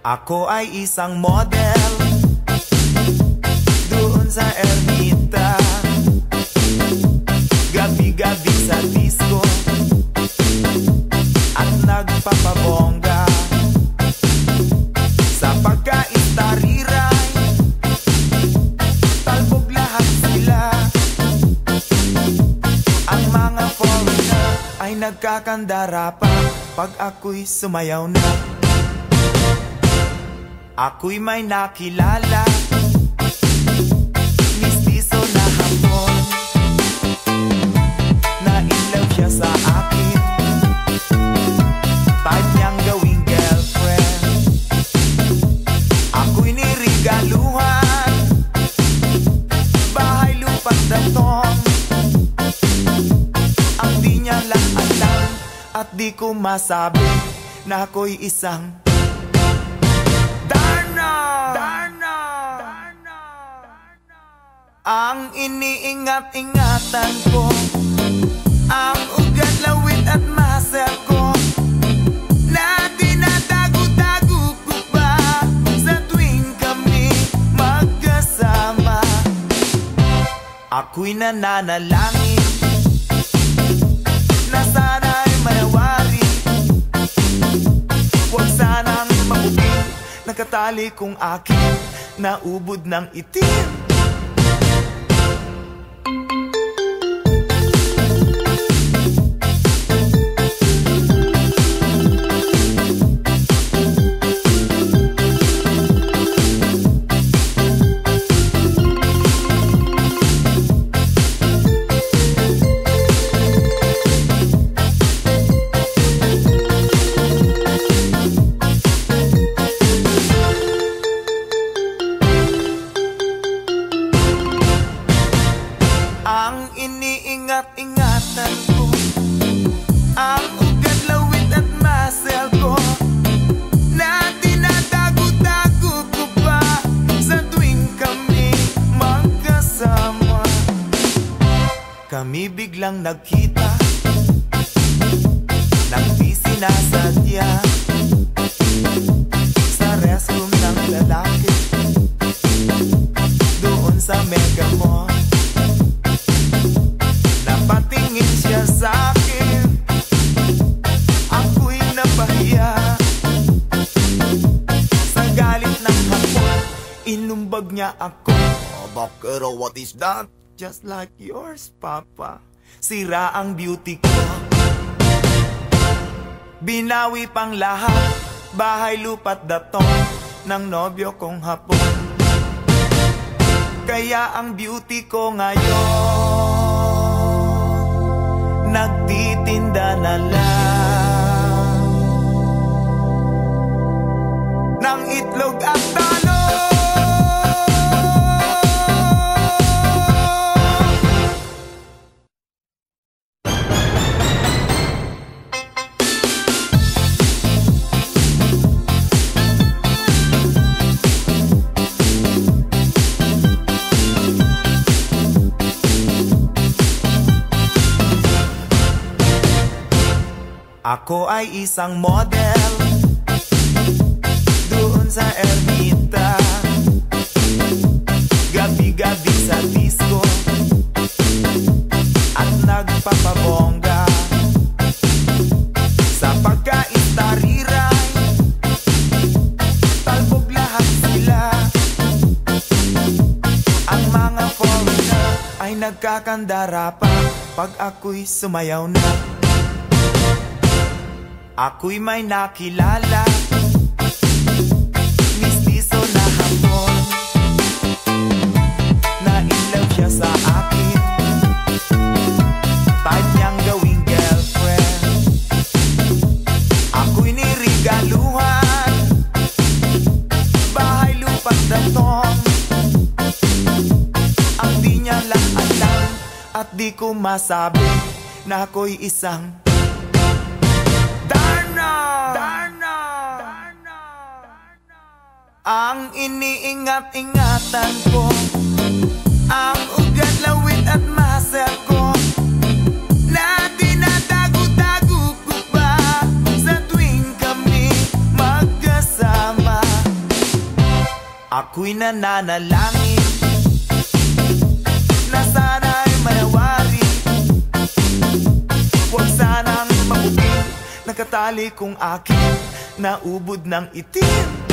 Ako ay isang model doon sa Ermita, gabi-gabi sa disco at nagpapabongga. Sa pagkaistariray, talbog lahat sila. Ang mga foreigner ay nagkakandara pa pag ako'y sumayaw na. Ako'y may nakilala, mistiso na hapon, nailaw siya sa akin, type niyang gawing girlfriend. Ako'y nirigaluhan, bahay lupa't datong, ang di niya lang alam at di ko masabi na ako'y isang ang iniingat-ingatan ko, ang ugat, lawit at muscle ko, na dinadago-dago ko pa sa tuwing kami magkasama. Ako'y nananalangin na sana'y manawari, huwag sanang mabugin, nakatali kong aking naubod ng itim. Ang iniingat-ingatan ko, ang ugat, lawit at muscle ko, na dinadago-dago ko pa sa tuwing kami magkasama. Kami biglang nagkita nang di sinasadya sa restroom ng lalaki doon sa Mega Mall. Napatingin siya sa'kin, ako'y napahiya. Sa galit ng hapon, inumbag niya ako. Oh, bakero, what is that? Just like yours, Papa. Sira ang beauty ko. Binawi pang lahat, bahay lupa't datong ng nobyo kong hapon. Kaya ang beauty ko ngayon nagtitinda na lang ng itlog at talong. Ako ay isang model doon sa Ermita, gabi-gabi sa disco at nagpapabongga. Sa pagkaistariray, talbog lahat sila. Ang mga foreigner ay nagkakandara pa pag ako'y sumayaw na. Ako'y may nakilala, mistiso na hapon, nailaw siya sa akin, type niyang gawing girlfriend. Ako'y nirigaluhan, bahay lupa't datong, ang di niya lang alam at di ko masabi na ako'y isang ang iniingat-ingatan ko, ang ugat, lawit at muscle ko, na dinadago-dago ko pa sa tuwing kami magkasama. Ako'y nananalangin na sana'y manawari. Huwag sanang mabugin, nakatali kong akin naubod ng itim.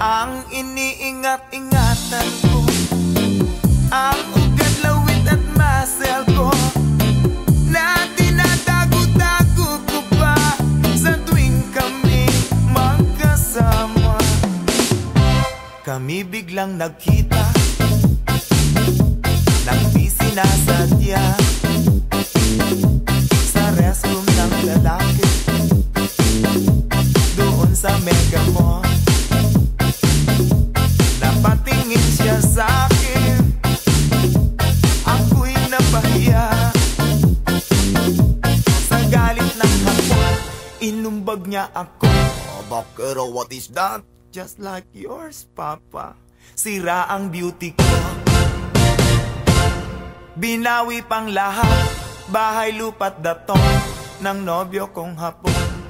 Ang iniingat-ingatan ko, ang ugat, lawit at muscle ko, na tinatago-tago ko pa sa tuwing kami magkasama. Kami biglang nagkita nang di sinasadya sa restroom ng lalaki doon sa Mega Mall. Napatingin siya sa'kin, ako'y napahiya. Sa galit ng hapon, inumbag niya ako. Bakero, what is that? Just like yours, Papa. Sira ang beauty ko. Binawi pang lahat, bahay, lupa't daton ng nobyo kong hapon.